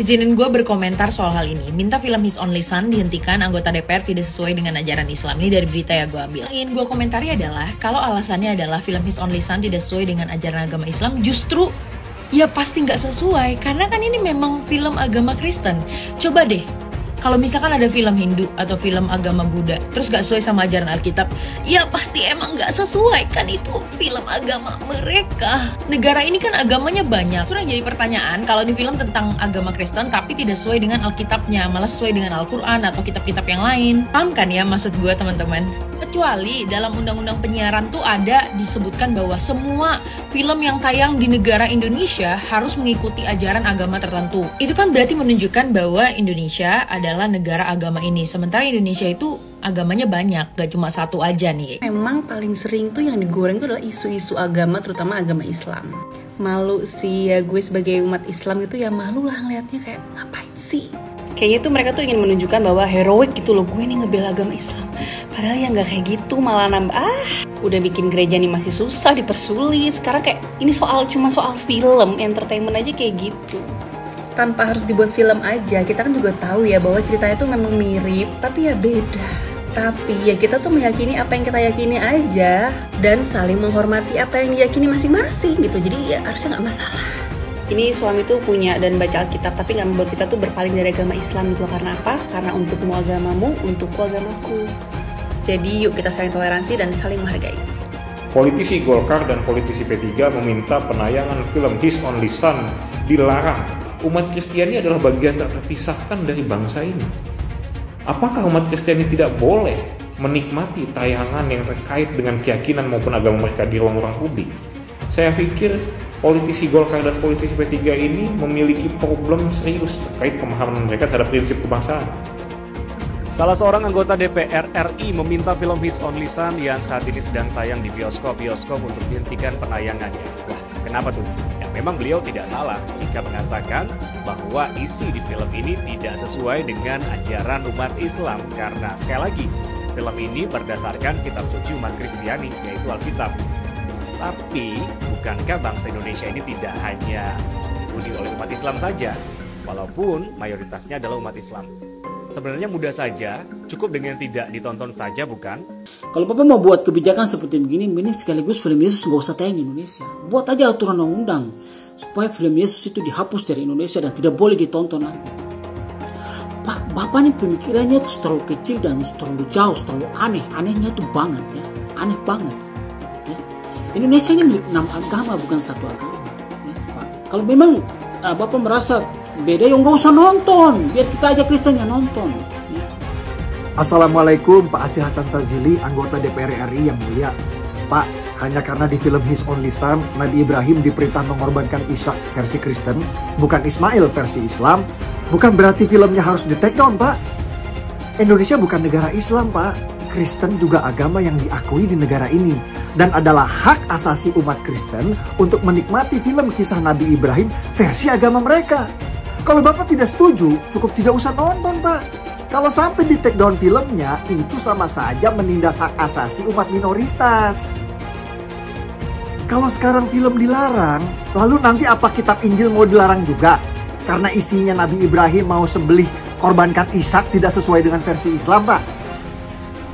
Izinin gue berkomentar soal hal ini. Minta film His Only Son dihentikan, anggota DPR tidak sesuai dengan ajaran Islam. Ini dari berita yang gue ambil. Yang ingin gue komentari adalah, kalau alasannya adalah film His Only Son tidak sesuai dengan ajaran agama Islam, justru ya pasti nggak sesuai. Karena kan ini memang film agama Kristen. Coba deh, kalau misalkan ada film Hindu atau film agama Buddha, terus gak sesuai sama ajaran Alkitab, ya pasti emang gak sesuai, kan itu film agama mereka. Negara ini kan agamanya banyak. Sudah jadi pertanyaan, kalau di film tentang agama Kristen tapi tidak sesuai dengan Alkitabnya, malah sesuai dengan Al-Quran atau kitab-kitab yang lain. Paham kan ya maksud gue teman-teman? Kecuali dalam undang-undang penyiaran tuh ada disebutkan bahwa semua film yang tayang di negara Indonesia harus mengikuti ajaran agama tertentu. Itu kan berarti menunjukkan bahwa Indonesia adalah negara agama ini. Sementara Indonesia itu agamanya banyak, gak cuma satu aja nih. Memang paling sering tuh yang digoreng itu adalah isu-isu agama, terutama agama Islam. Malu sih ya, gue sebagai umat Islam itu ya malu lah ngeliatnya, kayak ngapain sih? Kayaknya tuh mereka tuh ingin menunjukkan bahwa heroik gitu loh, gue nih ngebela agama Islam. Padahal ya nggak kayak gitu, malah nambah udah bikin gereja nih masih susah, dipersulit. Sekarang kayak ini cuma soal film, entertainment aja kayak gitu. Tanpa harus dibuat film aja, kita kan juga tahu ya bahwa ceritanya tuh memang mirip, tapi ya beda. Tapi ya kita tuh meyakini apa yang kita yakini aja, dan saling menghormati apa yang diyakini masing-masing gitu. Jadi ya harusnya nggak masalah. Ini suami tuh punya dan baca Alkitab, tapi nggak membuat kita tuh berpaling dari agama Islam gitu. Karena apa? Karena untukmu agamamu, untukku agamaku. Jadi yuk kita saling toleransi dan saling menghargai. Politisi Golkar dan politisi P3 meminta penayangan film His Only Son dilarang. Umat Kristiani adalah bagian tak terpisahkan dari bangsa ini. Apakah umat Kristiani tidak boleh menikmati tayangan yang terkait dengan keyakinan maupun agama mereka di ruang-ruang publik? Saya pikir politisi Golkar dan politisi P3 ini memiliki problem serius terkait pemahaman mereka terhadap prinsip kebangsaan. Salah seorang anggota DPR RI meminta film His Only Son yang saat ini sedang tayang di bioskop-bioskop untuk dihentikan penayangannya. Wah, kenapa tuh? Ya memang beliau tidak salah jika mengatakan bahwa isi di film ini tidak sesuai dengan ajaran umat Islam. Karena sekali lagi, film ini berdasarkan kitab suci umat Kristiani, yaitu Alkitab. Tapi, bukankah bangsa Indonesia ini tidak hanya dihuni oleh umat Islam saja? Walaupun mayoritasnya adalah umat Islam. Sebenarnya mudah saja, cukup dengan tidak ditonton saja, bukan? Kalau Bapak mau buat kebijakan seperti begini, mending sekaligus film Yesus nggak usah tayang di Indonesia. Buat aja aturan undang-undang supaya film Yesus itu dihapus dari Indonesia dan tidak boleh ditonton lagi. Pak, Bapak ini pemikirannya itu terlalu kecil dan terlalu jauh, terlalu aneh. Anehnya itu banget ya, aneh banget. Ya. Indonesia ini milik 6 agama, bukan satu agama. Ya, Pak. Kalau memang Bapak merasa beda, ya nggak usah nonton, biar kita aja Kristen yang nonton ya. Assalamualaikum Pak Aceh Hasan Sazili, anggota DPR RI yang mulia. Pak, hanya karena di film His Only Son Nabi Ibrahim diperintah mengorbankan Ishak versi Kristen, bukan Ismail versi Islam, bukan berarti filmnya harus di take down, Pak. Indonesia bukan negara Islam, Pak. Kristen juga agama yang diakui di negara ini, dan adalah hak asasi umat Kristen untuk menikmati film kisah Nabi Ibrahim versi agama mereka. Kalau Bapak tidak setuju, cukup tidak usah nonton, Pak. Kalau sampai di take down filmnya, itu sama saja menindas hak asasi umat minoritas. Kalau sekarang film dilarang, lalu nanti apa kitab Injil mau dilarang juga? Karena isinya Nabi Ibrahim mau sembelih korbankan Ishak tidak sesuai dengan versi Islam, Pak.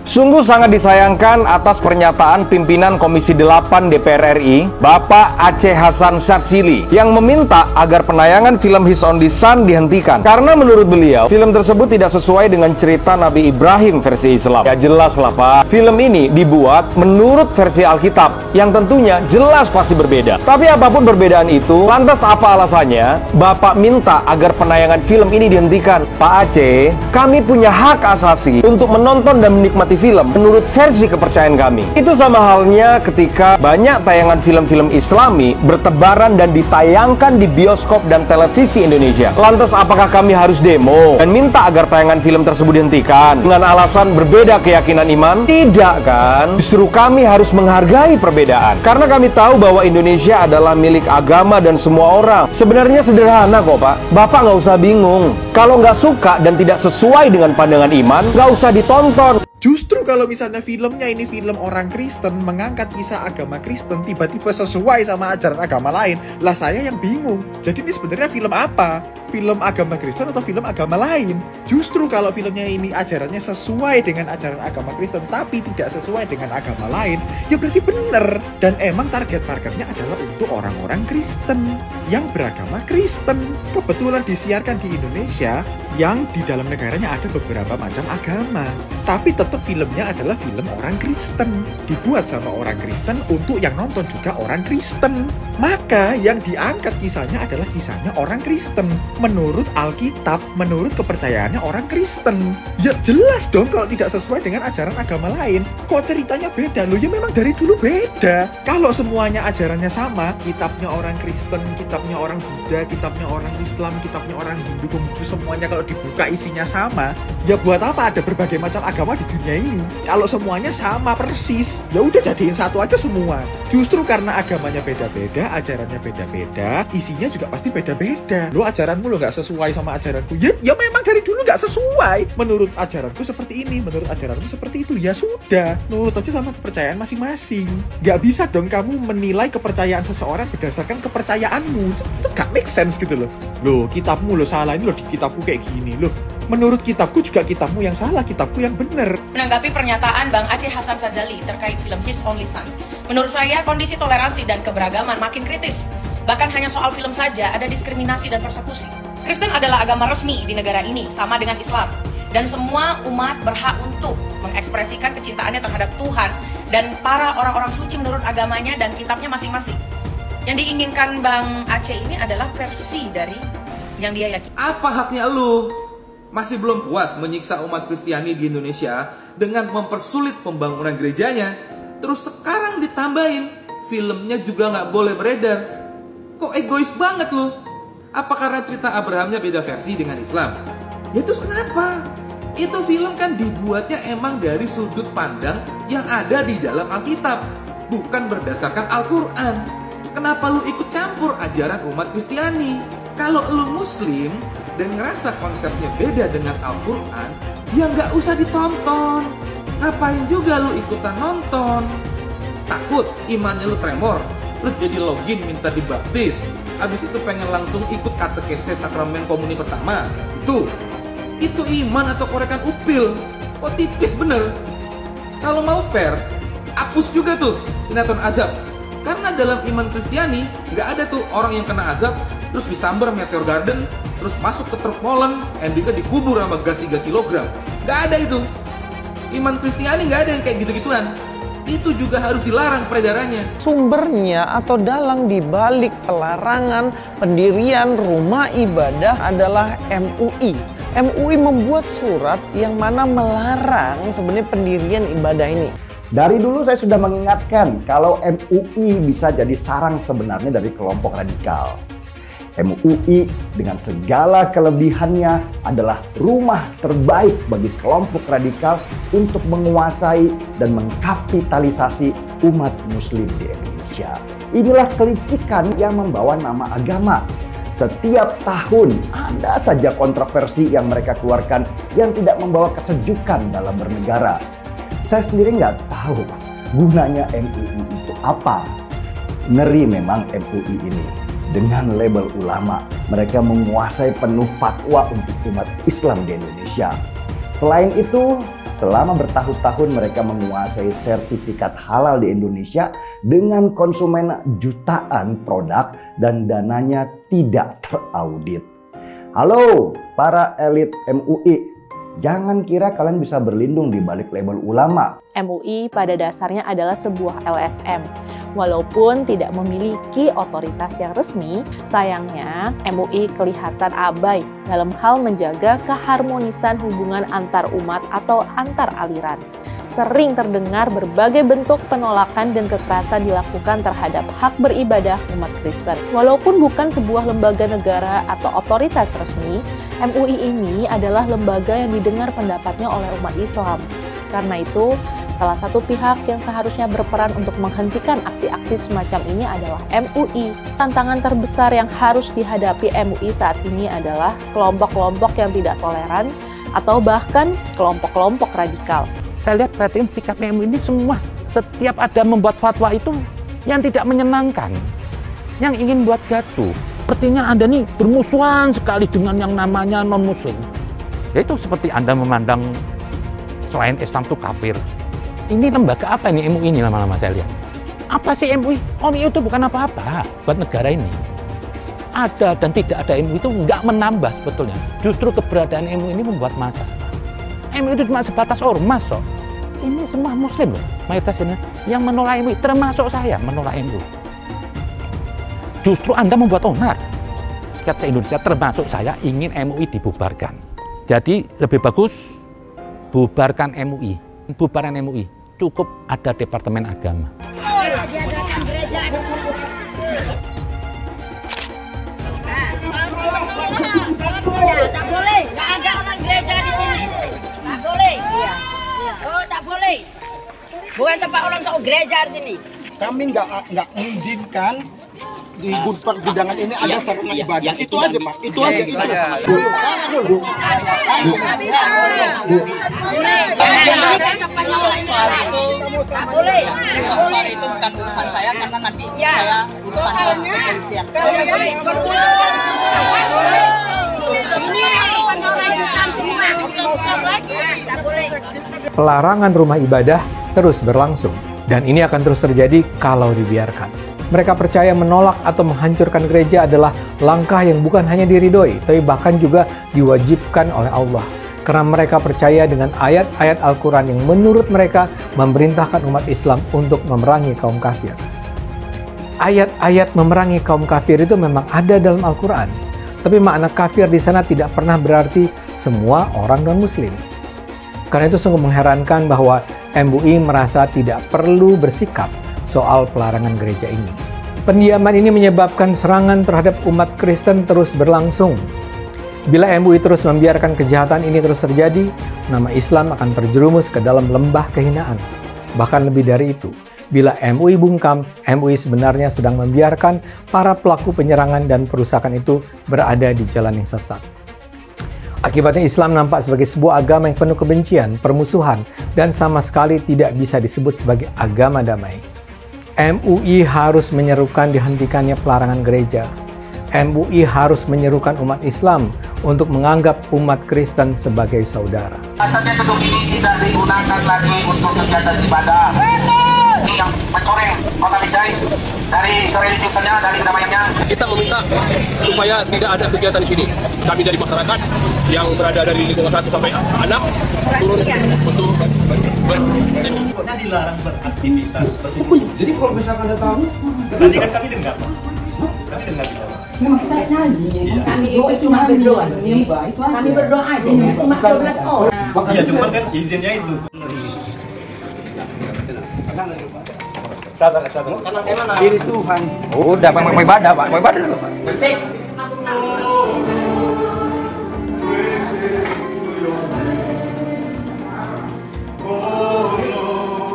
Sungguh sangat disayangkan atas pernyataan pimpinan Komisi 8 DPR RI, Bapak Aceh Hasan Sadzili, yang meminta agar penayangan film His Only Son dihentikan. Karena menurut beliau, film tersebut tidak sesuai dengan cerita Nabi Ibrahim versi Islam. Ya jelas lah Pak, film ini dibuat menurut versi Alkitab, yang tentunya jelas pasti berbeda. Tapi apapun perbedaan itu, lantas apa alasannya Bapak minta agar penayangan film ini dihentikan? Pak Aceh, kami punya hak asasi untuk menonton dan menikmati film menurut versi kepercayaan kami. Itu sama halnya ketika banyak tayangan film-film Islami bertebaran dan ditayangkan di bioskop dan televisi Indonesia. Lantas apakah kami harus demo dan minta agar tayangan film tersebut dihentikan dengan alasan berbeda keyakinan iman? Tidak kan? Justru kami harus menghargai perbedaan. Karena kami tahu bahwa Indonesia adalah milik agama dan semua orang. Sebenarnya sederhana kok Pak. Bapak nggak usah bingung. Kalau nggak suka dan tidak sesuai dengan pandangan iman, nggak usah ditonton. Justru kalau misalnya filmnya ini film orang Kristen, mengangkat kisah agama Kristen, tiba-tiba sesuai sama ajaran agama lain, lah saya yang bingung. Jadi ini sebenarnya film apa? Film agama Kristen atau film agama lain? Justru kalau filmnya ini ajarannya sesuai dengan ajaran agama Kristen, tapi tidak sesuai dengan agama lain, ya berarti bener. Dan emang target marketnya adalah untuk orang-orang Kristen yang beragama Kristen. Kebetulan disiarkan di Indonesia, yang di dalam negaranya ada beberapa macam agama. Tapi tetap filmnya adalah film orang Kristen. Dibuat sama orang Kristen untuk yang nonton juga orang Kristen. Maka yang diangkat kisahnya adalah kisahnya orang Kristen. Menurut Alkitab, menurut kepercayaannya orang Kristen. Ya jelas dong kalau tidak sesuai dengan ajaran agama lain. Kok ceritanya beda? Loh ya memang dari dulu beda. Kalau semuanya ajarannya sama, kitabnya orang Kristen, kitabnya orang Buddha, kitabnya orang Islam, kitabnya orang Hindu, Konghucu, semuanya kalau dibuka isinya sama, ya buat apa ada berbagai macam agama di dunia ini? Kalau semuanya sama persis, ya udah jadiin satu aja semua. Justru karena agamanya beda-beda, ajarannya beda-beda, isinya juga pasti beda-beda. Lo ajaranmu lo nggak sesuai sama ajaranku, ya memang dari dulu nggak sesuai. Menurut ajaranku seperti ini, menurut ajaranku seperti itu, ya sudah, nurut aja sama kepercayaan masing-masing. Nggak bisa dong kamu menilai kepercayaan seseorang berdasarkan kepercayaanmu. Itu nggak make sense gitu loh. Loh, kitabmu lo salah, ini lo di kitabku kayak gini loh. Menurut kitabku juga kitabmu yang salah, kitabku yang benar. Menanggapi pernyataan Bang Aceh Hasan Sadzali terkait film His Only Son, menurut saya kondisi toleransi dan keberagaman makin kritis. Bahkan hanya soal film saja ada diskriminasi dan persekusi. Kristen adalah agama resmi di negara ini, sama dengan Islam. Dan semua umat berhak untuk mengekspresikan kecintaannya terhadap Tuhan dan para orang-orang suci menurut agamanya dan kitabnya masing-masing. Yang diinginkan Bang Aceh ini adalah versi dari yang dia yakini. Apa haknya lu? Masih belum puas menyiksa umat Kristiani di Indonesia dengan mempersulit pembangunan gerejanya? Terus sekarang ditambahin, filmnya juga nggak boleh beredar. Kok egois banget lu? Apa karena cerita Abrahamnya beda versi dengan Islam? Ya terus kenapa? Itu film kan dibuatnya emang dari sudut pandang yang ada di dalam Alkitab, bukan berdasarkan Al-Quran. Kenapa lu ikut campur ajaran umat Kristiani? Kalau lu Muslim dan ngerasa konsepnya beda dengan Al-Quran, ya nggak usah ditonton. Ngapain juga lu ikutan nonton? Takut imannya lu tremor, terus jadi login minta dibaptis, abis itu pengen langsung ikut katekese sakramen komuni pertama. Itu iman atau korekan upil? Kok tipis bener? Kalau mau fair, hapus juga tuh sinetron azab. Karena dalam iman Kristiani nggak ada tuh orang yang kena azab terus disambar meteor garden, terus masuk ke truk molen, endingnya dikubur sama gas 3 kg. Nggak ada itu. Iman Kristiani nggak ada yang kayak gitu-gituan. Itu juga harus dilarang peredarannya. Sumbernya atau dalang dibalik pelarangan pendirian rumah ibadah adalah MUI. MUI membuat surat yang mana melarang sebenarnya pendirian ibadah ini. Dari dulu saya sudah mengingatkan kalau MUI bisa jadi sarang sebenarnya dari kelompok radikal. MUI dengan segala kelebihannya adalah rumah terbaik bagi kelompok radikal untuk menguasai dan mengkapitalisasi umat muslim di Indonesia. Inilah kelicikan yang membawa nama agama. Setiap tahun ada saja kontroversi yang mereka keluarkan yang tidak membawa kesejukan dalam bernegara. Saya sendiri nggak tahu gunanya MUI itu apa. Ngeri memang MUI ini. Dengan label ulama, mereka menguasai penuh fatwa untuk umat Islam di Indonesia. Selain itu, selama bertahun-tahun mereka menguasai sertifikat halal di Indonesia dengan konsumen jutaan produk dan dananya tidak teraudit. Halo para elit MUI, jangan kira kalian bisa berlindung di balik label ulama. MUI pada dasarnya adalah sebuah LSM. Walaupun tidak memiliki otoritas yang resmi, sayangnya MUI kelihatan abai dalam hal menjaga keharmonisan hubungan antar umat atau antar aliran. Sering terdengar berbagai bentuk penolakan dan kekerasan dilakukan terhadap hak beribadah umat Kristen. Walaupun bukan sebuah lembaga negara atau otoritas resmi, MUI ini adalah lembaga yang didengar pendapatnya oleh umat Islam. Karena itu, salah satu pihak yang seharusnya berperan untuk menghentikan aksi-aksi semacam ini adalah MUI. Tantangan terbesar yang harus dihadapi MUI saat ini adalah kelompok-kelompok yang tidak toleran atau bahkan kelompok-kelompok radikal. saya lihat perhatiin sikap MUI ini semua setiap ada membuat fatwa itu yang tidak menyenangkan, yang ingin buat gaduh. Sepertinya Anda nih bermusuhan sekali dengan yang namanya non-muslim. Yaitu seperti Anda memandang selain Islam itu kafir. Ini lembaga apa ini MUI ini lama-lama saya lihat? Apa sih MUI? MUI itu bukan apa-apa buat negara ini. Ada dan tidak ada MUI itu nggak menambah sebetulnya. Justru keberadaan MUI ini membuat masalah. MUI itu cuma sebatas ormas kok. Ini semua muslim loh, mayoritas ini yang menolak MUI, termasuk saya menolak MUI. Justru Anda membuat onar. Rakyat se-Indonesia termasuk saya ingin MUI dibubarkan. Jadi lebih bagus bubarkan MUI. Bubaran MUI cukup ada Departemen Agama. Tak boleh, nggak ada orang gereja di sini. Tak boleh. Oh, tak boleh. Bukan tempat orang tahu gereja di sini. Kami nggak mengizinkan di pergudangan ini ada sarana ibadah. Itu aja, Pak. Itu aja. Tak boleh. Soal itu bukan urusan saya karena nanti saya urusan kepolisian. Pelarangan rumah ibadah terus berlangsung, dan ini akan terus terjadi kalau dibiarkan. Mereka percaya menolak atau menghancurkan gereja adalah langkah yang bukan hanya diridhoi, tapi bahkan juga diwajibkan oleh Allah. Karena mereka percaya dengan ayat-ayat Al-Quran yang menurut mereka memerintahkan umat Islam untuk memerangi kaum kafir. Ayat-ayat memerangi kaum kafir itu memang ada dalam Al-Quran, tapi makna kafir di sana tidak pernah berarti semua orang non-muslim. Karena itu sungguh mengherankan bahwa MUI merasa tidak perlu bersikap soal pelarangan gereja ini. Pendiaman ini menyebabkan serangan terhadap umat Kristen terus berlangsung. Bila MUI terus membiarkan kejahatan ini terus terjadi, nama Islam akan terjerumus ke dalam lembah kehinaan. Bahkan lebih dari itu, bila MUI bungkam, MUI sebenarnya sedang membiarkan para pelaku penyerangan dan perusakan itu berada di jalan yang sesat. Akibatnya Islam nampak sebagai sebuah agama yang penuh kebencian, permusuhan, dan sama sekali tidak bisa disebut sebagai agama damai. MUI harus menyerukan dihentikannya pelarangan gereja. MUI harus menyerukan umat Islam untuk menganggap umat Kristen sebagai saudara. Asalnya gedung ini tidak digunakan lagi untuk kegiatan ibadah. Ini yang mencoreng kota Binjai dari kereligiusannya, dari kedamaiannya. Kita meminta supaya tidak ada kegiatan di sini. Kami dari masyarakat yang berada dari lingkungan 1 sampai 6 turun untuk Kita dilarang beraktivitas seperti itu. Jadi kalau misalkan Anda tahu, tadi kan kami dengar. Kami dengar di dalam. Memang kita nyanyi, kami doa cuma berdoa, kami berdoa aja, cuma 12 orang. Iya, cuma kan izinnya itu. Sabar. Diri Tuhan. Udah, mau ibadah, Pak. Mau ibadah dulu, Pak.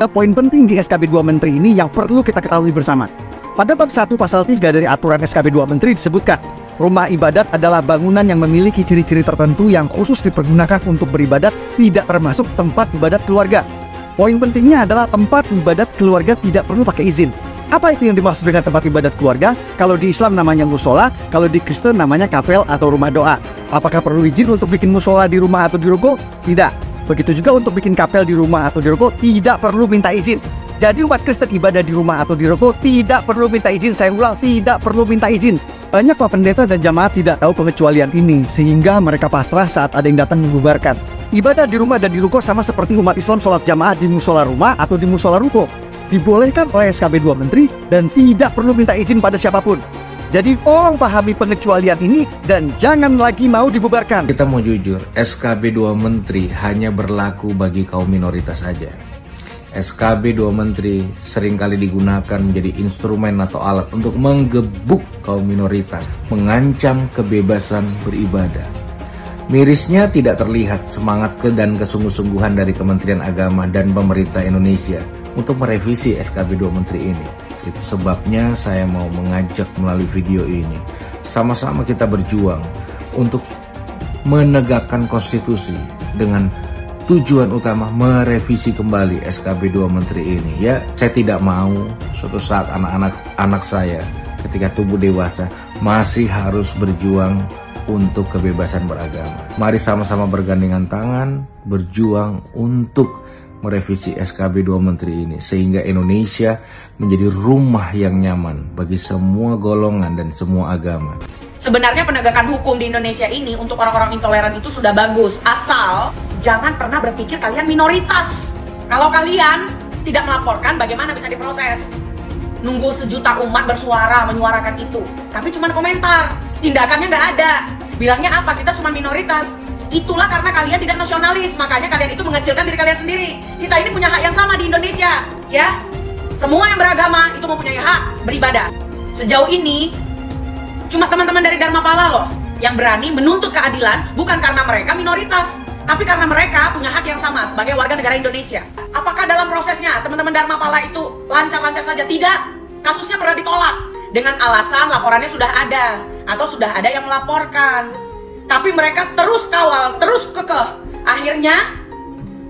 Poin penting di SKB 2 Menteri ini yang perlu kita ketahui bersama. Pada bab 1 pasal 3 dari aturan SKB 2 Menteri disebutkan, rumah ibadat adalah bangunan yang memiliki ciri-ciri tertentu yang khusus dipergunakan untuk beribadat, tidak termasuk tempat ibadat keluarga. Poin pentingnya adalah tempat ibadat keluarga tidak perlu pakai izin. Apa itu yang dimaksud dengan tempat ibadat keluarga? Kalau di Islam namanya musola, kalau di Kristen namanya kapel atau rumah doa. Apakah perlu izin untuk bikin musola di rumah atau di ruko? Tidak. Begitu juga untuk bikin kapel di rumah atau di ruko, tidak perlu minta izin. Jadi umat Kristen ibadah di rumah atau di ruko tidak perlu minta izin. Saya ulang, tidak perlu minta izin. Banyak Pak Pendeta dan jamaah tidak tahu pengecualian ini, sehingga mereka pasrah saat ada yang datang membubarkan. Ibadah di rumah dan di ruko sama seperti umat Islam sholat jamaah di musola rumah atau di musola ruko. Dibolehkan oleh SKB 2 Menteri dan tidak perlu minta izin pada siapapun. Jadi tolong pahami pengecualian ini dan jangan lagi mau dibubarkan. Kita mau jujur, SKB 2 Menteri hanya berlaku bagi kaum minoritas saja. SKB 2 Menteri seringkali digunakan menjadi instrumen atau alat untuk menggebuk kaum minoritas, mengancam kebebasan beribadah. Mirisnya tidak terlihat semangat dan kesungguh-sungguhan dari Kementerian Agama dan pemerintah Indonesia untuk merevisi SKB 2 Menteri ini. Itu sebabnya saya mau mengajak melalui video ini, sama-sama kita berjuang untuk menegakkan konstitusi dengan tujuan utama merevisi kembali SKB 2 Menteri ini. Ya, saya tidak mau suatu saat anak-anak saya ketika tumbuh dewasa masih harus berjuang untuk kebebasan beragama. Mari sama-sama bergandengan tangan berjuang untuk merevisi SKB 2 Menteri ini sehingga Indonesia menjadi rumah yang nyaman bagi semua golongan dan semua agama. Sebenarnya penegakan hukum di Indonesia ini untuk orang-orang intoleran itu sudah bagus, asal jangan pernah berpikir kalian minoritas. Kalau kalian tidak melaporkan, bagaimana bisa diproses? Nunggu sejuta umat bersuara, menyuarakan itu, tapi cuma komentar, tindakannya nggak ada. Bilangnya apa? Kita cuma minoritas. Itulah karena kalian tidak nasionalis, makanya kalian itu mengecilkan diri kalian sendiri. Kita ini punya hak yang sama di Indonesia, ya. Semua yang beragama itu mempunyai hak beribadah. Sejauh ini cuma teman-teman dari Dharmapala loh yang berani menuntut keadilan, bukan karena mereka minoritas, tapi karena mereka punya hak yang sama sebagai warga negara Indonesia. Apakah dalam prosesnya teman-teman Dharmapala itu lancar-lancar saja? Tidak. Kasusnya pernah ditolak dengan alasan laporannya sudah ada atau sudah ada yang melaporkan. Tapi mereka terus kawal, terus kekeh. Akhirnya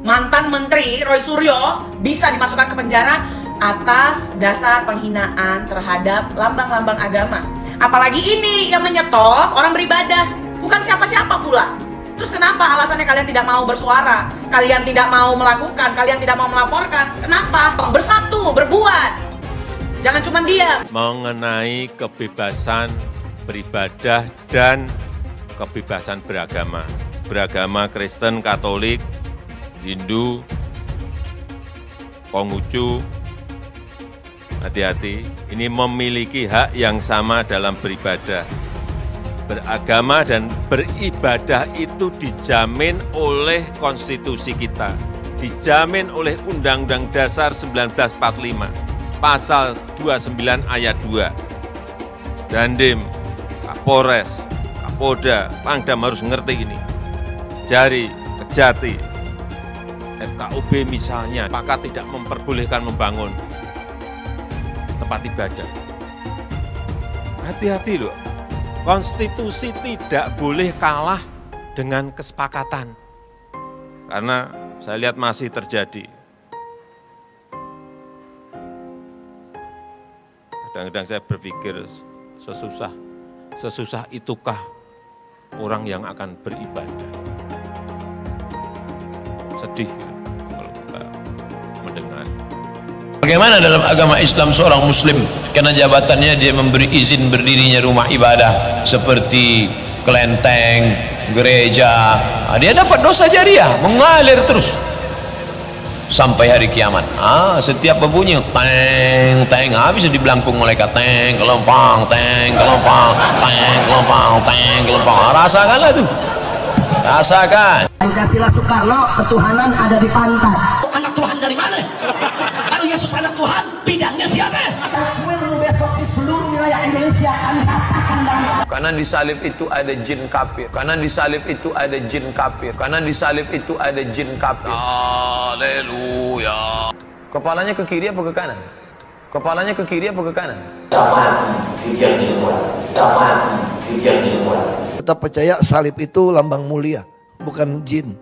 mantan Menteri Roy Suryo bisa dimasukkan ke penjara atas dasar penghinaan terhadap lambang-lambang agama. Apalagi ini yang menyetop orang beribadah, bukan siapa-siapa pula. Terus kenapa alasannya kalian tidak mau bersuara? Kalian tidak mau melakukan, kalian tidak mau melaporkan. Kenapa? Bersatu, berbuat. Jangan cuma diam. Mengenai kebebasan beribadah dan kebebasan beragama. Beragama Kristen, Katolik, Hindu, Konghucu, hati-hati, ini memiliki hak yang sama dalam beribadah. Beragama dan beribadah itu dijamin oleh konstitusi kita, dijamin oleh Undang-Undang Dasar 1945, Pasal 29 Ayat 2. Dandim, Kapolres, Kapolda, Pangdam harus ngerti ini. Jari, Kejati, FKUB misalnya, maka tidak memperbolehkan membangun tempat ibadah. Hati-hati loh, konstitusi tidak boleh kalah dengan kesepakatan. Karena saya lihat masih terjadi. Kadang-kadang saya berpikir sesusah itukah orang yang akan beribadah. Sedih kalau kita mendengar. Bagaimana dalam agama Islam seorang muslim karena jabatannya dia memberi izin berdirinya rumah ibadah seperti kelenteng, gereja, dia dapat dosa jariah mengalir terus sampai hari kiamat. Setiap berbunyi teng teng bisa dibelangkung malaikat, teng kelompang, teng kelompang, teng kelompang, teng kelompang. Rasakanlah tuh, rasakan. Pancasila Soekarno, ketuhanan ada di pantat. Anak Tuhan dari mana? Kalau Yesus anak Tuhan, bidangnya siapa? Besok di seluruh wilayah Indonesia kami katakan dalam. Karena di salib itu ada jin kafir. Karena di salib itu ada jin kafir. Karena di salib itu ada jin kafir. Haleluya. Kepalanya ke kiri apa ke kanan? Kepalanya ke kiri apa ke kanan? Tetap percaya salib itu lambang mulia, bukan jin.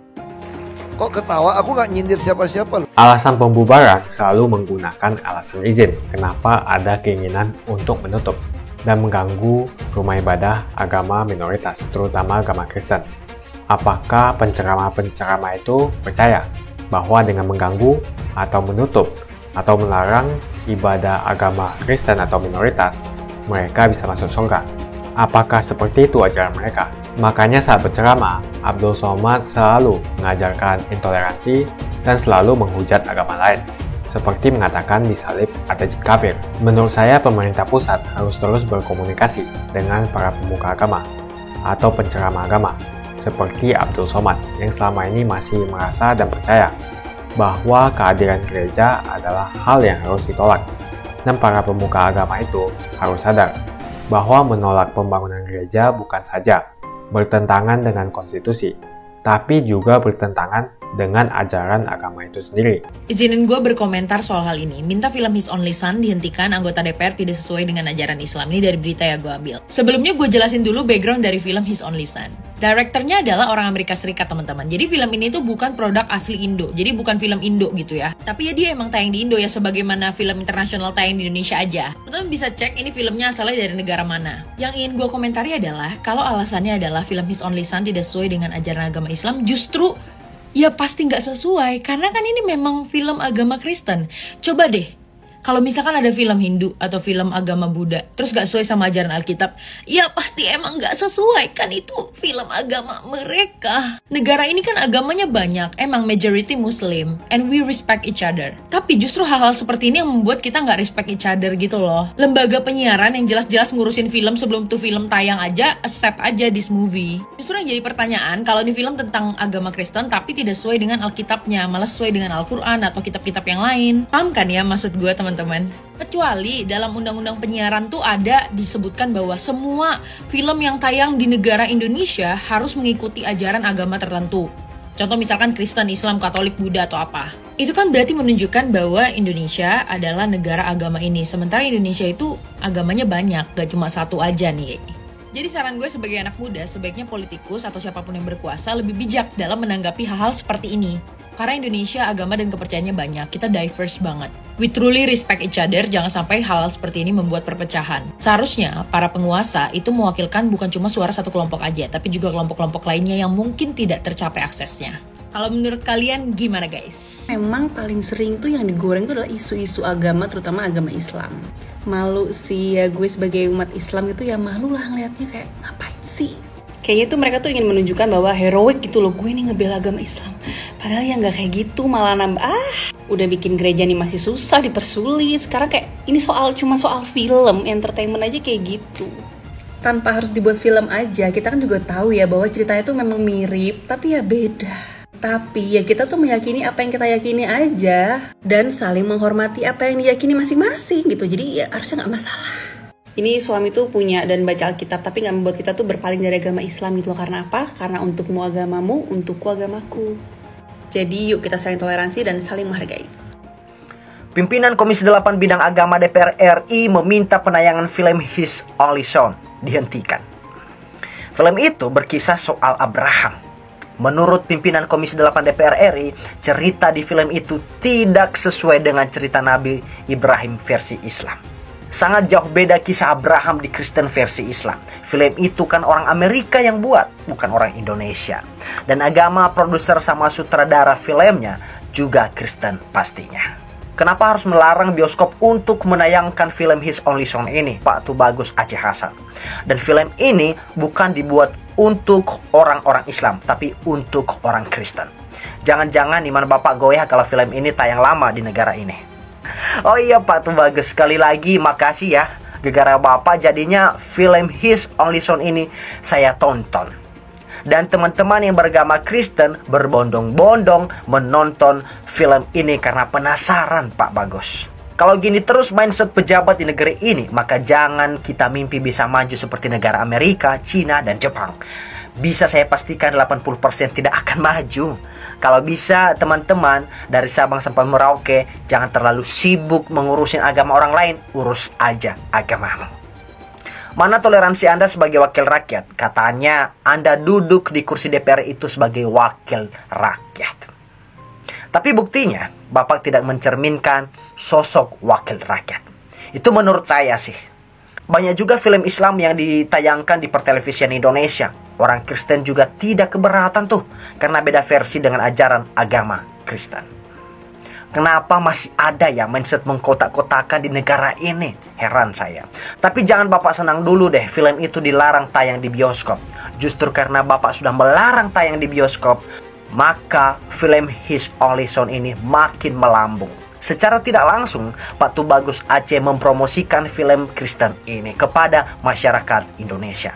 Kok ketawa? Aku nggak nyindir siapa-siapa. Alasan pembubaran selalu menggunakan alasan izin. Kenapa ada keinginan untuk menutup dan mengganggu rumah ibadah agama minoritas, terutama agama Kristen. Apakah penceramah-penceramah itu percaya bahwa dengan mengganggu atau menutup atau melarang ibadah agama Kristen atau minoritas, mereka bisa masuk surga? Apakah seperti itu ajaran mereka? Makanya saat berceramah, Abdul Somad selalu mengajarkan intoleransi dan selalu menghujat agama lain, seperti mengatakan di salib ada jin kafir. Menurut saya, pemerintah pusat harus terus berkomunikasi dengan para pemuka agama atau penceramah agama, seperti Abdul Somad yang selama ini masih merasa dan percaya bahwa kehadiran gereja adalah hal yang harus ditolak. Dan para pemuka agama itu harus sadar bahwa menolak pembangunan gereja bukan saja bertentangan dengan konstitusi, tapi juga bertentangan dengan ajaran agama itu sendiri. Izinin gue berkomentar soal hal ini. Minta film His Only Son dihentikan anggota DPR tidak sesuai dengan ajaran Islam. Ini dari berita yang gue ambil. Sebelumnya gue jelasin dulu background dari film His Only Son. Direkturnya adalah orang Amerika Serikat, teman-teman. Jadi film ini tuh bukan produk asli Indo. Jadi bukan film Indo gitu ya. Tapi ya dia emang tayang di Indo ya, sebagaimana film internasional tayang di Indonesia aja. Teman-teman bisa cek ini filmnya asalnya dari negara mana. Yang ingin gue komentari adalah kalau alasannya adalah film His Only Son tidak sesuai dengan ajaran agama Islam, justru ya pasti nggak sesuai, karena kan ini memang film agama Kristen. Coba deh, kalau misalkan ada film Hindu atau film agama Buddha, terus nggak sesuai sama ajaran Alkitab, ya pasti emang nggak sesuai, kan itu film agama mereka. Negara ini kan agamanya banyak, emang majority Muslim, and we respect each other. Tapi justru hal-hal seperti ini yang membuat kita nggak respect each other gitu loh. Lembaga penyiaran yang jelas-jelas ngurusin film sebelum tuh film tayang aja, accept aja this movie. Justru yang jadi pertanyaan, kalau ini film tentang agama Kristen tapi tidak sesuai dengan Alkitabnya, malah sesuai dengan Al-Quran atau kitab-kitab yang lain. Paham kan ya maksud gue, teman-teman? Kecuali dalam undang-undang penyiaran tuh ada disebutkan bahwa semua film yang tayang di negara Indonesia harus mengikuti ajaran agama tertentu. Contoh misalkan Kristen, Islam, Katolik, Buddha atau apa. Itu kan berarti menunjukkan bahwa Indonesia adalah negara agama ini. Sementara Indonesia itu agamanya banyak, gak cuma satu aja nih. Jadi saran gue sebagai anak muda, sebaiknya politikus atau siapapun yang berkuasa lebih bijak dalam menanggapi hal-hal seperti ini. Karena Indonesia agama dan kepercayaannya banyak, kita diverse banget. We truly respect each other, jangan sampai hal seperti ini membuat perpecahan. Seharusnya para penguasa itu mewakilkan bukan cuma suara satu kelompok aja, tapi juga kelompok-kelompok lainnya yang mungkin tidak tercapai aksesnya. Kalau menurut kalian gimana guys? Memang paling sering tuh yang digoreng tuh adalah isu-isu agama, terutama agama Islam. Malu sih ya, gue sebagai umat Islam gitu ya malu lah ngeliatnya, kayak ngapain sih? Kayaknya tuh mereka tuh ingin menunjukkan bahwa heroik gitu loh, gue nih ngebela agama Islam. Padahal ya nggak kayak gitu, malah nambah udah bikin gereja nih masih susah, dipersulit. Sekarang kayak ini cuma soal film, entertainment aja kayak gitu. Tanpa harus dibuat film aja, kita kan juga tahu ya bahwa ceritanya tuh memang mirip, tapi ya beda. Tapi ya kita tuh meyakini apa yang kita yakini aja, dan saling menghormati apa yang diyakini masing-masing gitu. Jadi ya harusnya nggak masalah. Ini suami tuh punya dan baca Alkitab, tapi nggak membuat kita tuh berpaling dari agama Islam gitu loh. Karena apa? Karena untukmu agamamu, untukku agamaku. Jadi yuk kita saling toleransi dan saling menghargai. Pimpinan Komisi 8 Bidang Agama DPR RI meminta penayangan film His Only Son dihentikan. Film itu berkisah soal Abraham. Menurut pimpinan Komisi 8 DPR RI, cerita di film itu tidak sesuai dengan cerita Nabi Ibrahim versi Islam. Sangat jauh beda kisah Abraham di Kristen versi Islam. Film itu kan orang Amerika yang buat, bukan orang Indonesia. Dan agama produser sama sutradara filmnya juga Kristen pastinya. Kenapa harus melarang bioskop untuk menayangkan film His Only Son ini, Pak Tubagus Aceh Hasan? Dan film ini bukan dibuat untuk orang-orang Islam, tapi untuk orang Kristen. Jangan-jangan iman Bapak goyah kalau film ini tayang lama di negara ini. Oh iya Pak Tubagus, sekali lagi makasih ya. Gara-gara Bapak jadinya film His Only Son ini saya tonton. Dan teman-teman yang beragama Kristen berbondong-bondong menonton film ini karena penasaran Pak Bagus. Kalau gini terus mindset pejabat di negeri ini, maka jangan kita mimpi bisa maju seperti negara Amerika, Cina, dan Jepang. Bisa saya pastikan 80% tidak akan maju. Kalau bisa teman-teman dari Sabang sampai Merauke, jangan terlalu sibuk mengurusin agama orang lain, urus aja agamamu. Mana toleransi Anda sebagai wakil rakyat? Katanya Anda duduk di kursi DPR itu sebagai wakil rakyat. Tapi buktinya Bapak tidak mencerminkan sosok wakil rakyat. Itu menurut saya sih. Banyak juga film Islam yang ditayangkan di pertelevisian Indonesia. Orang Kristen juga tidak keberatan tuh, karena beda versi dengan ajaran agama Kristen. Kenapa masih ada ya mindset mengkotak-kotakan di negara ini? Heran saya. Tapi jangan Bapak senang dulu deh, film itu dilarang tayang di bioskop. Justru karena Bapak sudah melarang tayang di bioskop, maka film His Only Son ini makin melambung. Secara tidak langsung, Pak Tubagus Aceh mempromosikan film Kristen ini kepada masyarakat Indonesia.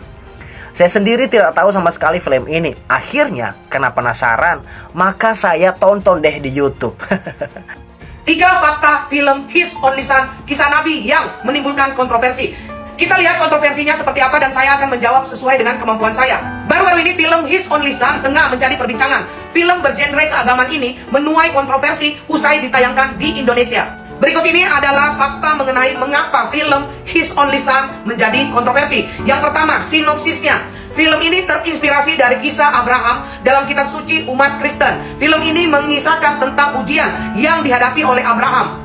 Saya sendiri tidak tahu sama sekali film ini. Akhirnya, karena penasaran, maka saya tonton deh di YouTube. 3 fakta film His Only Son, kisah Nabi yang menimbulkan kontroversi. Kita lihat kontroversinya seperti apa dan saya akan menjawab sesuai dengan kemampuan saya. Baru-baru ini film His Only Son tengah menjadi perbincangan. Film bergenre keagamaan ini menuai kontroversi usai ditayangkan di Indonesia. Berikut ini adalah fakta mengenai mengapa film His Only Son menjadi kontroversi. Yang pertama, sinopsisnya. Film ini terinspirasi dari kisah Abraham dalam kitab suci umat Kristen. Film ini mengisahkan tentang ujian yang dihadapi oleh Abraham.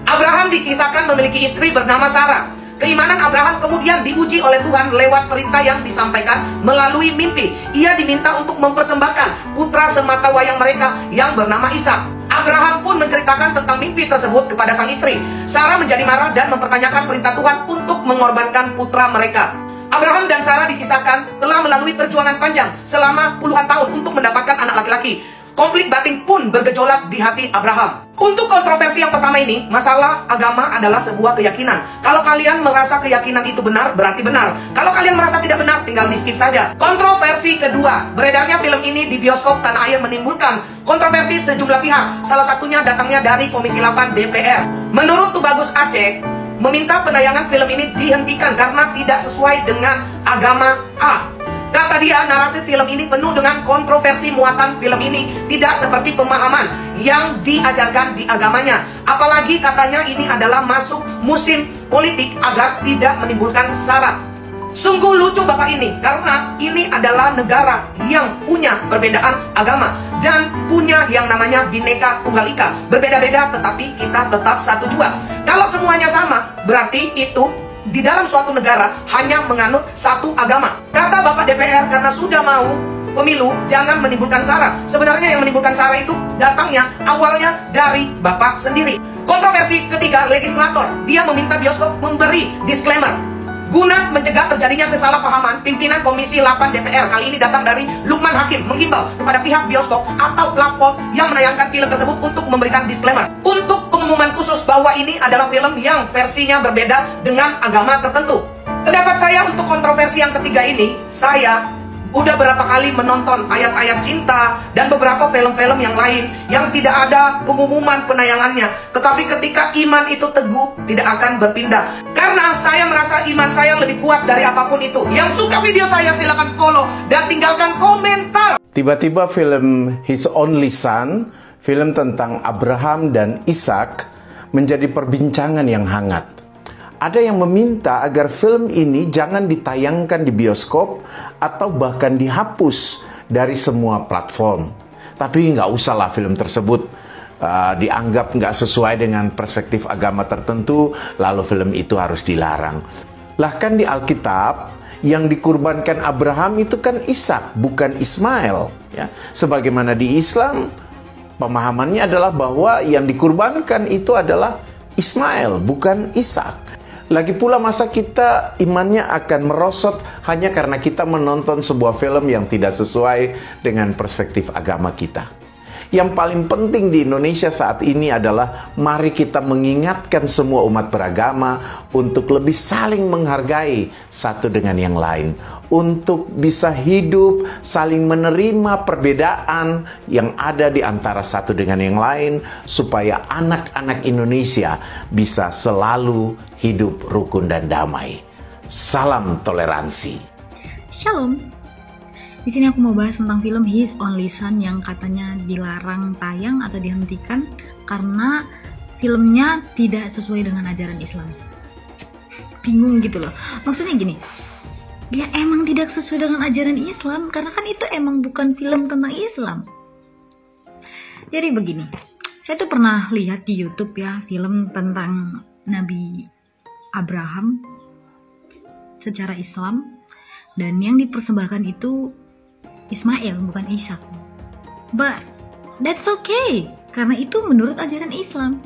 Abraham dikisahkan memiliki istri bernama Sarah. Keimanan Abraham kemudian diuji oleh Tuhan lewat perintah yang disampaikan melalui mimpi. Ia diminta untuk mempersembahkan putra sematawayang mereka yang bernama Ishak. Abraham pun menceritakan tentang mimpi tersebut kepada sang istri. Sarah menjadi marah dan mempertanyakan perintah Tuhan untuk mengorbankan putra mereka. Abraham dan Sarah dikisahkan telah melalui perjuangan panjang selama puluhan tahun untuk mendapatkan anak laki-laki. Konflik batin pun bergejolak di hati Abraham. Untuk kontroversi yang pertama ini, masalah agama adalah sebuah keyakinan. Kalau kalian merasa keyakinan itu benar, berarti benar. Kalau kalian merasa tidak benar, tinggal di skip saja. Kontroversi kedua, beredarnya film ini di bioskop tanah air menimbulkan kontroversi sejumlah pihak. Salah satunya datangnya dari Komisi 8 DPR. Menurut Tubagus Aceh, meminta penayangan film ini dihentikan karena tidak sesuai dengan agama A. Kata dia, narasi film ini penuh dengan kontroversi. Muatan film ini tidak seperti pemahaman yang diajarkan di agamanya. Apalagi katanya ini adalah masuk musim politik agar tidak menimbulkan syarat. Sungguh lucu bapak ini, karena ini adalah negara yang punya perbedaan agama dan punya yang namanya Bhinneka Tunggal Ika. Berbeda-beda tetapi kita tetap satu jua. Kalau semuanya sama, berarti itu di dalam suatu negara hanya menganut satu agama. Kata Bapak DPR, karena sudah mau pemilu, jangan menimbulkan sara. Sebenarnya yang menimbulkan sara itu datangnya awalnya dari Bapak sendiri. Kontroversi ketiga, legislator. Dia meminta bioskop memberi disclaimer guna mencegah terjadinya kesalahpahaman. Pimpinan Komisi 8 DPR kali ini datang dari Lukman Hakim menghimbau kepada pihak bioskop atau platform yang menayangkan film tersebut untuk memberikan disclaimer untuk pengumuman khusus bahwa ini adalah film yang versinya berbeda dengan agama tertentu. Pendapat saya untuk kontroversi yang ketiga ini, saya udah berapa kali menonton ayat-ayat cinta dan beberapa film-film yang lain yang tidak ada pengumuman penayangannya. Tetapi ketika iman itu teguh, tidak akan berpindah. Karena saya merasa iman saya lebih kuat dari apapun itu. Yang suka video saya silahkan follow dan tinggalkan komentar. Tiba-tiba film His Only Son, film tentang Abraham dan Ishak, menjadi perbincangan yang hangat. Ada yang meminta agar film ini jangan ditayangkan di bioskop atau bahkan dihapus dari semua platform. Tapi nggak usahlah film tersebut dianggap nggak sesuai dengan perspektif agama tertentu, lalu film itu harus dilarang. Bahkan di Alkitab, yang dikurbankan Abraham itu kan Ishak, bukan Ismail. Ya. Sebagaimana di Islam, pemahamannya adalah bahwa yang dikurbankan itu adalah Ismail, bukan Ishak. Lagi pula masa kita imannya akan merosot hanya karena kita menonton sebuah film yang tidak sesuai dengan perspektif agama kita. Yang paling penting di Indonesia saat ini adalah mari kita mengingatkan semua umat beragama untuk lebih saling menghargai satu dengan yang lain. Untuk bisa hidup saling menerima perbedaan yang ada di antara satu dengan yang lain. Supaya anak-anak Indonesia bisa selalu hidup rukun dan damai. Salam toleransi. Shalom. Di sini aku mau bahas tentang film His Only Son yang katanya dilarang tayang atau dihentikan karena filmnya tidak sesuai dengan ajaran Islam. Bingung gitu loh. Maksudnya gini, ya emang tidak sesuai dengan ajaran Islam karena kan itu emang bukan film tentang Islam. Jadi begini, saya tuh pernah lihat di YouTube ya film tentang Nabi Abraham secara Islam, dan yang dipersembahkan itu Ismail, bukan Ishak. But that's okay, karena itu menurut ajaran Islam.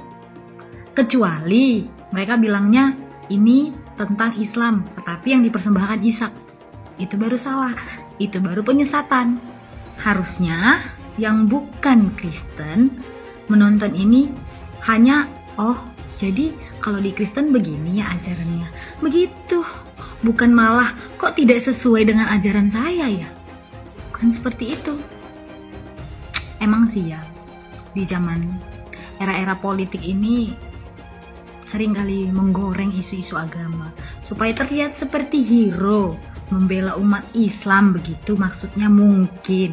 Kecuali mereka bilangnya ini tentang Islam, tetapi yang dipersembahkan Ishak. Itu baru salah, itu baru penyesatan. Harusnya yang bukan Kristen menonton ini hanya, oh jadi kalau di Kristen begini ya ajarannya, begitu. Bukan malah kok tidak sesuai dengan ajaran saya ya. Bukan seperti itu. Emang sih ya, di zaman era-era politik ini seringkali menggoreng isu-isu agama supaya terlihat seperti hero, membela umat Islam begitu maksudnya mungkin.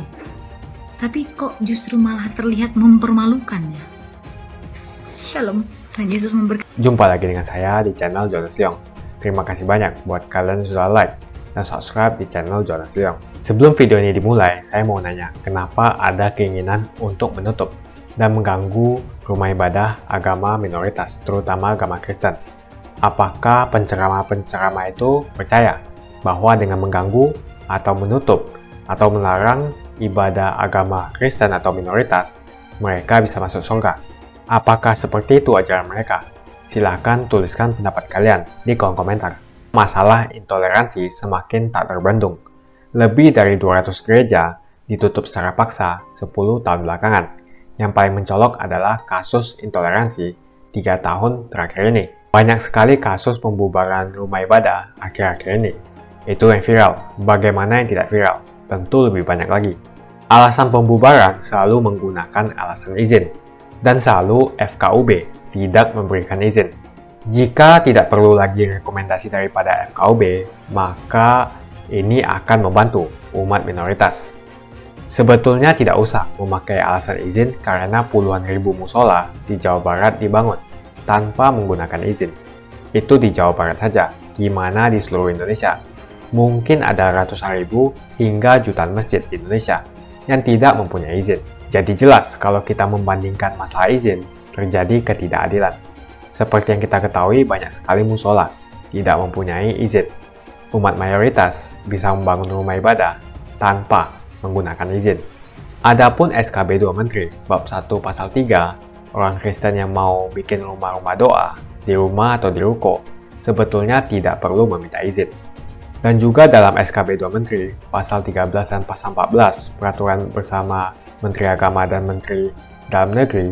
Tapi kok justru malah terlihat mempermalukannya. Shalom, Tuhan Yesus memberkati. Jumpa lagi dengan saya di channel Jonas Leong. Terima kasih banyak buat kalian yang sudah like dan subscribe di channel Jonas Leong. Sebelum video ini dimulai, saya mau nanya, kenapa ada keinginan untuk menutup dan mengganggu rumah ibadah agama minoritas, terutama agama Kristen? Apakah penceramah-penceramah itu percaya bahwa dengan mengganggu atau menutup atau melarang ibadah agama Kristen atau minoritas, mereka bisa masuk surga? Apakah seperti itu ajaran mereka? Silahkan tuliskan pendapat kalian di kolom komentar. Masalah intoleransi semakin tak terbendung. Lebih dari 200 gereja ditutup secara paksa 10 tahun belakangan. Yang paling mencolok adalah kasus intoleransi 3 tahun terakhir ini. Banyak sekali kasus pembubaran rumah ibadah akhir-akhir ini. Itu yang viral. Bagaimana yang tidak viral? Tentu lebih banyak lagi. Alasan pembubaran selalu menggunakan alasan izin. Dan selalu FKUB tidak memberikan izin. Jika tidak perlu lagi rekomendasi daripada FKUB, maka ini akan membantu umat minoritas. Sebetulnya tidak usah memakai alasan izin karena puluhan ribu musola di Jawa Barat dibangun tanpa menggunakan izin. Itu di Jawa Barat saja, gimana di seluruh Indonesia? Mungkin ada ratusan ribu hingga jutaan masjid di Indonesia yang tidak mempunyai izin. Jadi jelas kalau kita membandingkan masalah izin, terjadi ketidakadilan. Seperti yang kita ketahui, banyak sekali musola tidak mempunyai izin. Umat mayoritas bisa membangun rumah ibadah tanpa menggunakan izin. Adapun SKB 2 Menteri bab 1 pasal 3, orang Kristen yang mau bikin rumah-rumah doa di rumah atau di ruko sebetulnya tidak perlu meminta izin. Dan juga dalam SKB 2 Menteri pasal 13 dan pasal 14 peraturan bersama Menteri Agama dan Menteri Dalam Negeri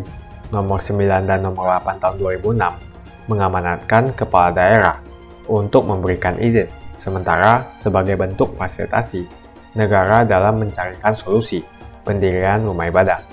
nomor 9 dan nomor 8 tahun 2006 mengamanatkan kepala daerah untuk memberikan izin, sementara sebagai bentuk fasilitasi negara dalam mencarikan solusi pendirian rumah ibadah.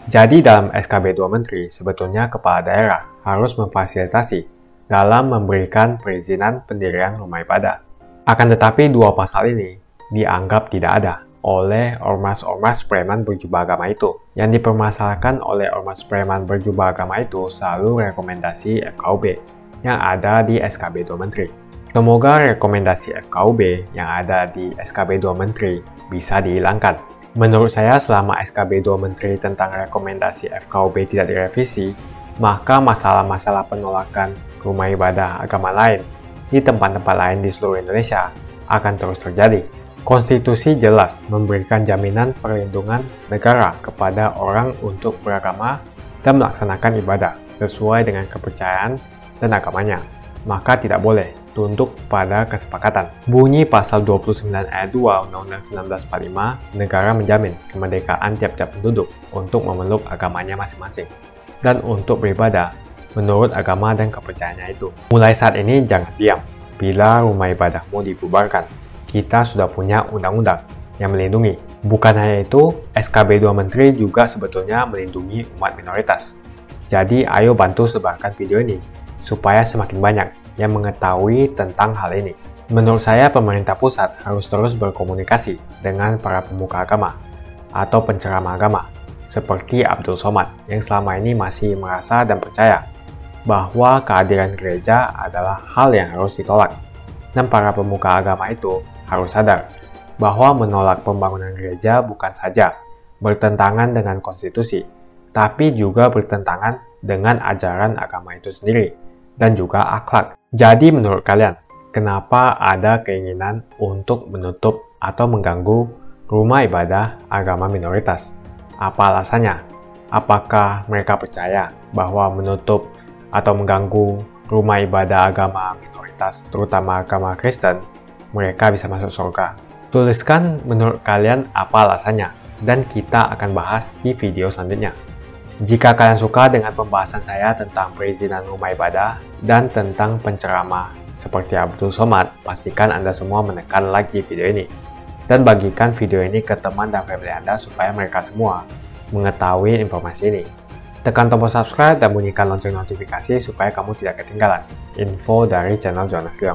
Jadi dalam SKB 2 Menteri, sebetulnya kepala daerah harus memfasilitasi dalam memberikan perizinan pendirian rumah ibadah. Akan tetapi dua pasal ini dianggap tidak ada oleh ormas-ormas preman berjubah agama itu. Yang dipermasalahkan oleh ormas preman berjubah agama itu selalu rekomendasi FKUB yang ada di SKB 2 Menteri. Semoga rekomendasi FKUB yang ada di SKB 2 Menteri bisa dihilangkan. Menurut saya, selama SKB 2 Menteri tentang rekomendasi FKUB tidak direvisi, maka masalah-masalah penolakan rumah ibadah agama lain di tempat-tempat lain di seluruh Indonesia akan terus terjadi. Konstitusi jelas memberikan jaminan perlindungan negara kepada orang untuk beragama dan melaksanakan ibadah sesuai dengan kepercayaan dan agamanya, maka tidak boleh tunduk pada kesepakatan. Bunyi pasal 29 ayat 2 Undang-Undang 1945, negara menjamin kemerdekaan tiap-tiap penduduk untuk memeluk agamanya masing-masing dan untuk beribadah menurut agama dan kepercayaannya itu. Mulai saat ini jangan diam. Bila rumah ibadahmu dibubarkan, kita sudah punya undang-undang yang melindungi. Bukan hanya itu, SKB 2 Menteri juga sebetulnya melindungi umat minoritas. Jadi ayo bantu sebarkan video ini supaya semakin banyak yang mengetahui tentang hal ini. Menurut saya, pemerintah pusat harus terus berkomunikasi dengan para pemuka agama atau penceramah agama, seperti Abdul Somad yang selama ini masih merasa dan percaya bahwa kehadiran gereja adalah hal yang harus ditolak. Dan para pemuka agama itu harus sadar bahwa menolak pembangunan gereja bukan saja bertentangan dengan konstitusi, tapi juga bertentangan dengan ajaran agama itu sendiri dan juga akhlak. Jadi menurut kalian, kenapa ada keinginan untuk menutup atau mengganggu rumah ibadah agama minoritas? Apa alasannya? Apakah mereka percaya bahwa menutup atau mengganggu rumah ibadah agama minoritas, terutama agama Kristen, mereka bisa masuk surga? Tuliskan menurut kalian apa alasannya, dan kita akan bahas di video selanjutnya. Jika kalian suka dengan pembahasan saya tentang perizinan rumah ibadah dan tentang penceramah seperti Abdul Somad, pastikan Anda semua menekan like di video ini. Dan bagikan video ini ke teman dan family Anda supaya mereka semua mengetahui informasi ini. Tekan tombol subscribe dan bunyikan lonceng notifikasi supaya kamu tidak ketinggalan info dari channel Jonas Leong.